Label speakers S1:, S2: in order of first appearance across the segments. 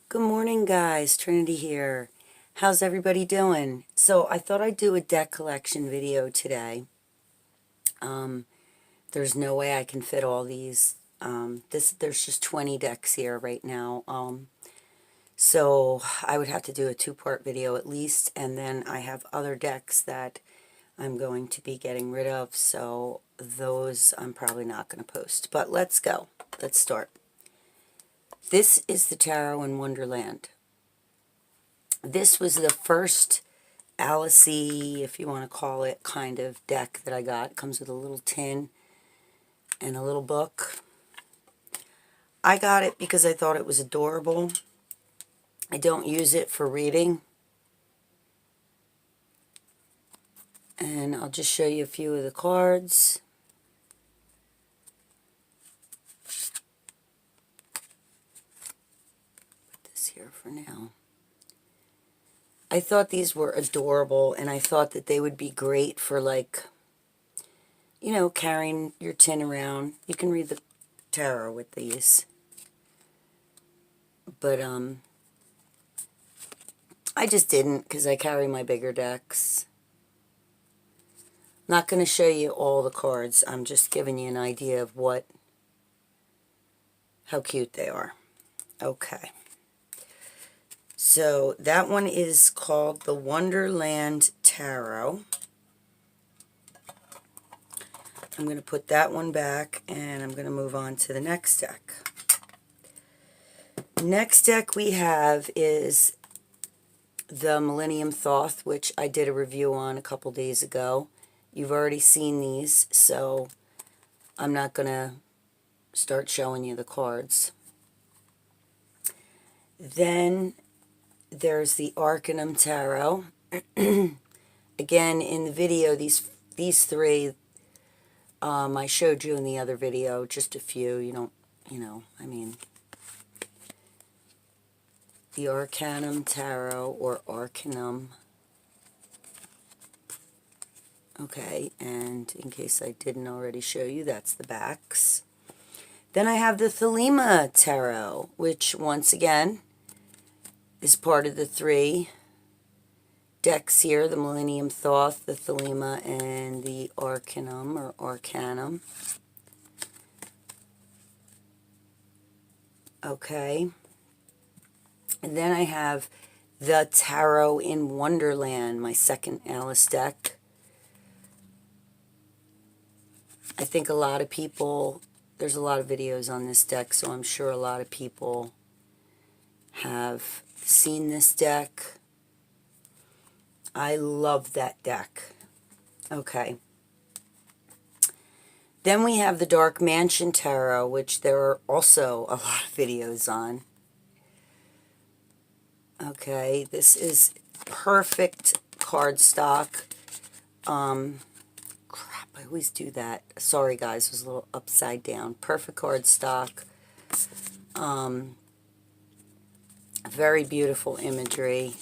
S1: Good morning, guys. Trinity here. How's everybody doing? So I thought I'd do a deck collection video today. There's no way I can fit all these. There's just 20 decks here right now. So I would have to do a two-part video at least, and then I have other decks that I'm going to be getting rid of, so those I'm probably not going to post. But let's go. Let's start. This is the Tarot in Wonderland. This was the first Alicey, if you want to call it, kind of deck that I got. It comes with a little tin and a little book. I got it because I thought it was adorable. I don't use it for reading. And I'll just show you a few of the cards. Put this here for now. I thought these were adorable, and I thought that they would be great for, like, you know, carrying your tin around. You can read the tarot with these. But, I just didn't because I carry my bigger decks. Not going to show you all the cards. I'm just giving you an idea of how cute they are. Okay. So that one is called the Wonderland Tarot. I'm going to put that one back, and I'm going to move on to the next deck. Next deck we have is the Millennium Thoth, which I did a review on a couple days ago. You've already seen these, so I'm not going to start showing you the cards. Then there's the Arcanum Tarot. Again, in the video, these three, I showed you in the other video, just a few. The Arcanum Tarot, or Arcanum. Okay, and in case I didn't already show you, that's the backs. Then I have the Thelema Tarot, which, once again, is part of the three decks here, the Millennium Thoth, the Thelema, and the Arcanum, or Arcanum. Okay. And then I have the Tarot in Wonderland, my second Alice deck. I think a lot of people, there's a lot of videos on this deck, so I'm sure a lot of people have seen this deck. I love that deck. Okay. Then we have the Dark Mansion Tarot, which there are also a lot of videos on. Okay, this is perfect cardstock. Crap, I always do that. Sorry, guys, it was a little upside down. Perfect cardstock. Very beautiful imagery.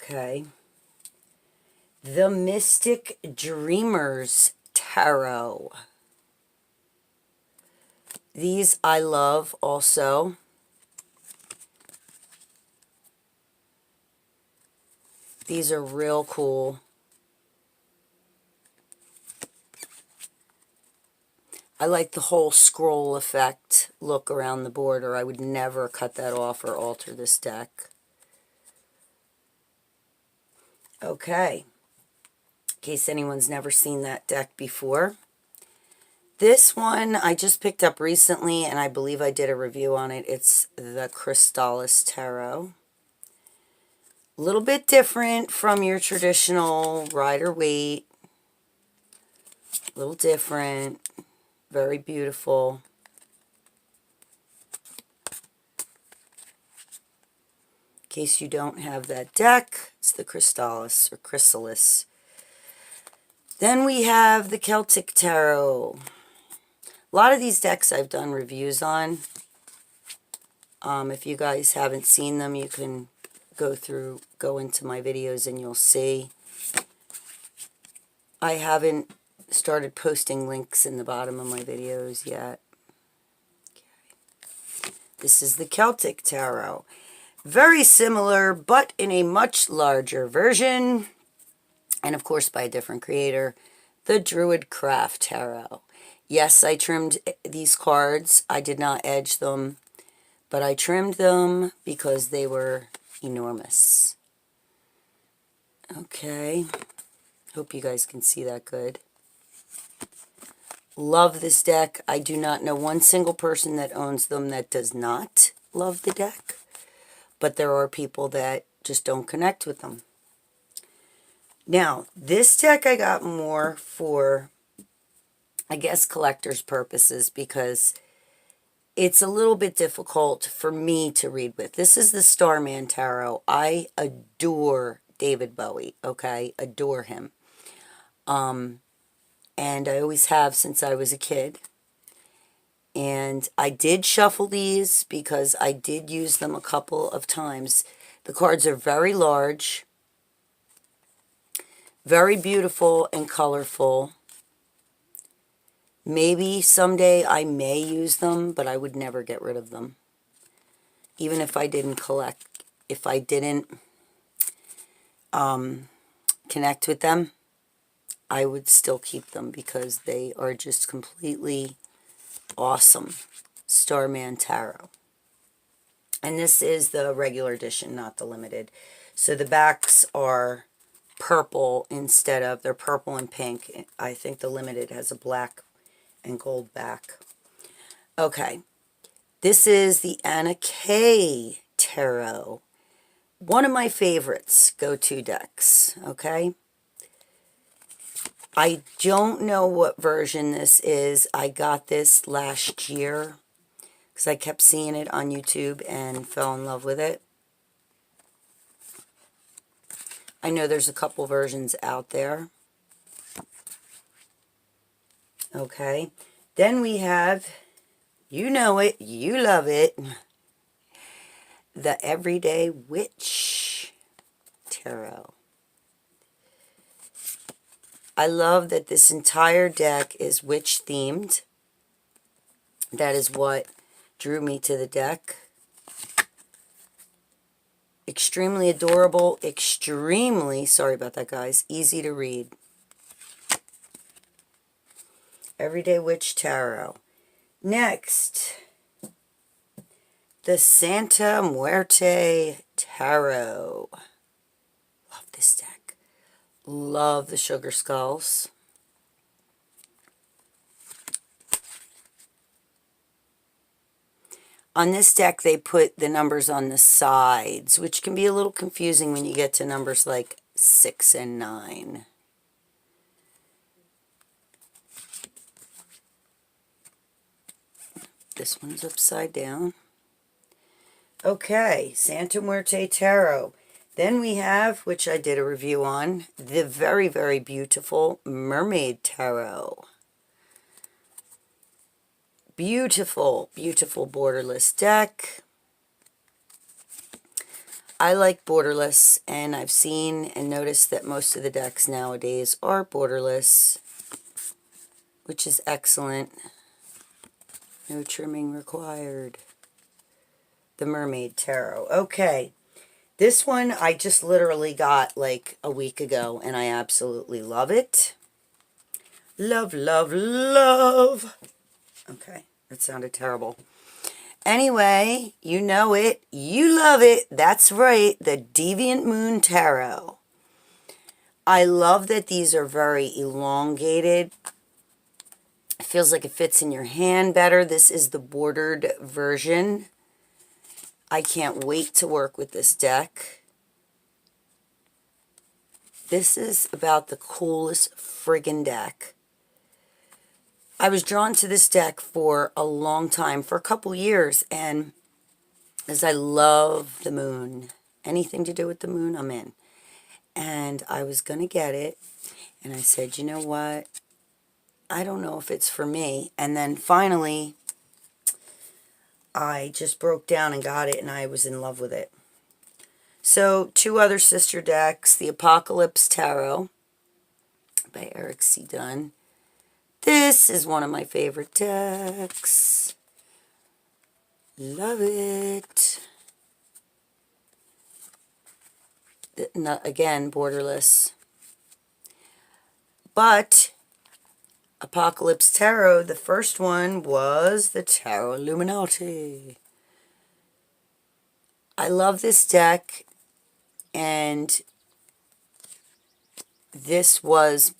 S1: Okay. The Mystic Dreamers Tarot. These I love also. These are real cool. I like the whole scroll effect look around the border. I would never cut that off or alter this deck. Okay. In case anyone's never seen that deck before. This one I just picked up recently, and I believe I did a review on it. It's the Crystallis Tarot. A little bit different from your traditional Rider-Waite. A little different. Very beautiful. In case you don't have that deck, it's the Crystallis or Chrysalis. Then we have the Celtic Tarot. A lot of these decks I've done reviews on. If you guys haven't seen them, you can go into my videos and you'll see. I haven't started posting links in the bottom of my videos yet. Okay. This is the Celtic Tarot. Very similar, but in a much larger version. And of course by a different creator. The Druidcraft Tarot. Yes, I trimmed these cards. I did not edge them. But I trimmed them because they were enormous. Okay. Hope you guys can see that good. Love this deck. I do not know one single person that owns them that does not love the deck. But there are people that just don't connect with them. Now, this deck I got more for, I guess, collector's purposes because it's a little bit difficult for me to read with. This is the Starman Tarot. I adore David Bowie, okay? Adore him. And I always have since I was a kid. And I did shuffle these because I did use them a couple of times. The cards are very large, very beautiful and colorful. Maybe someday I may use them, but I would never get rid of them. Even if I didn't collect, if I didn't connect with them, I would still keep them because they are just completely awesome. Starman Tarot. And this is the regular edition, not the limited. So the backs are purple instead of, they're purple and pink. I think the limited has a black and gold back. Okay. This is the Anna Kay Tarot. One of my favorites go-to decks, okay? I don't know what version this is. I got this last year because I kept seeing it on YouTube and fell in love with it. I know there's a couple versions out there. Okay. Then we have, you know it, you love it, the Everyday Witch Tarot. I love that this entire deck is witch themed. That is what drew me to the deck. Extremely adorable, extremely, sorry about that guys, easy to read. Everyday Witch Tarot. Next, the Santa Muerte Tarot. Love this deck. Love the sugar skulls. On this deck, they put the numbers on the sides, which can be a little confusing when you get to numbers like 6 and 9. This one's upside down. Okay, Santa Muerte Tarot. Then we have, which I did a review on, the very, very beautiful Mermaid Tarot. Beautiful, beautiful borderless deck. I like borderless, and I've seen and noticed that most of the decks nowadays are borderless, which is excellent. No trimming required. The Mermaid Tarot. Okay. This one I just literally got like a week ago, and I absolutely love it. Love, love, love. Okay, that sounded terrible. Anyway, you know it. You love it. That's right. The Deviant Moon Tarot. I love that these are very elongated. It feels like it fits in your hand better. This is the bordered version. I can't wait to work with this deck. This is about the coolest friggin' deck. I was drawn to this deck for a long time, for a couple years, and as I love the moon, anything to do with the moon, I'm in. And I was going to get it, and I said, you know what? I don't know if it's for me. And then finally, I just broke down and got it, and I was in love with it. So, two other sister decks, the Apocalypse Tarot by Eric C. Dunn. This is one of my favorite decks. Love it. Not, again, borderless. But Apocalypse Tarot, the first one was the Tarot Illuminati. I love this deck, and this was,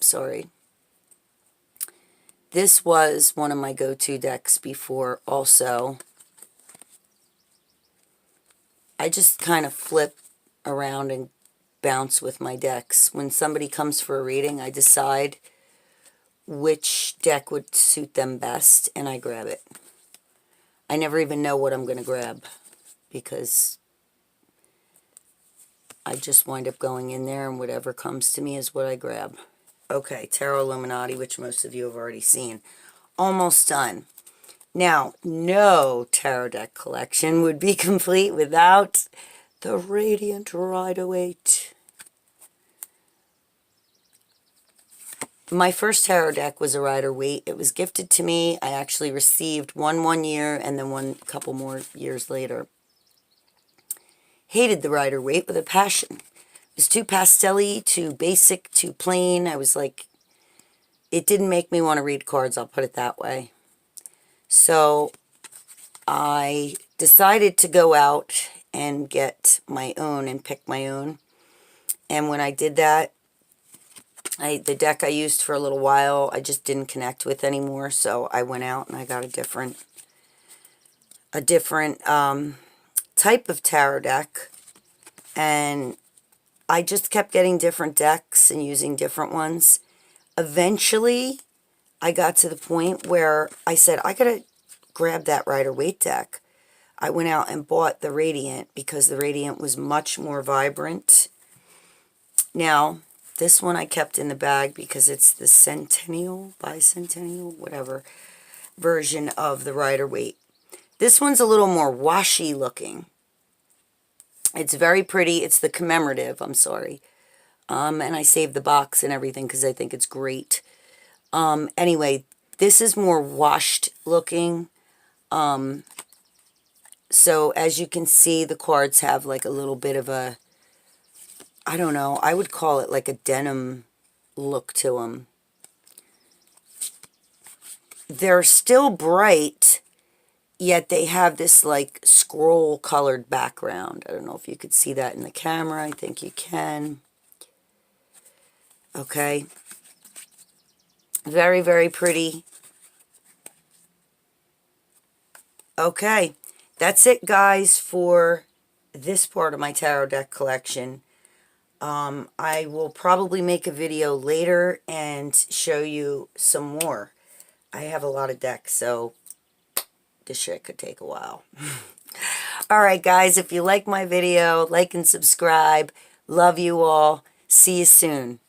S1: this was one of my go-to decks before also. I just kind of flip around and bounce with my decks. When somebody comes for a reading, I decide which deck would suit them best, and I grab it. I never even know what I'm going to grab, because I just wind up going in there, and whatever comes to me is what I grab. Okay, Tarot Illuminati, which most of you have already seen. Almost done. Now, no tarot deck collection would be complete without the Radiant Rider-Waite. My first tarot deck was a Rider-Waite. It was gifted to me. I actually received one year and then one a couple more years later. Hated the Rider-Waite with a passion. It was too pastel-y, too basic, too plain. I was like, it didn't make me want to read cards, I'll put it that way. So I decided to go out and get my own and pick my own. And when I did that, the deck I used for a little while, I just didn't connect with anymore. So I went out and I got a different type of tarot deck. And I just kept getting different decks and using different ones. Eventually, I got to the point where I said, I gotta grab that Rider-Waite deck. I went out and bought the Radiant because the Radiant was much more vibrant. Now, this one I kept in the bag because it's the bicentennial, whatever, version of the Rider-Waite. This one's a little more washy looking. It's very pretty. It's the commemorative, I'm sorry. And I saved the box and everything because I think it's great. Anyway, this is more washed looking. So as you can see, the cards have like a little bit of a, I don't know, I would call it like a denim look to them. They're still bright, yet they have this like scroll colored background. I don't know if you could see that in the camera. I think you can. Okay. Very, very pretty. Okay. That's it, guys, for this part of my tarot deck collection. I will probably make a video later and show you some more. I have a lot of decks, so this shit could take a while. Alright, guys, if you like my video, like and subscribe. Love you all. See you soon.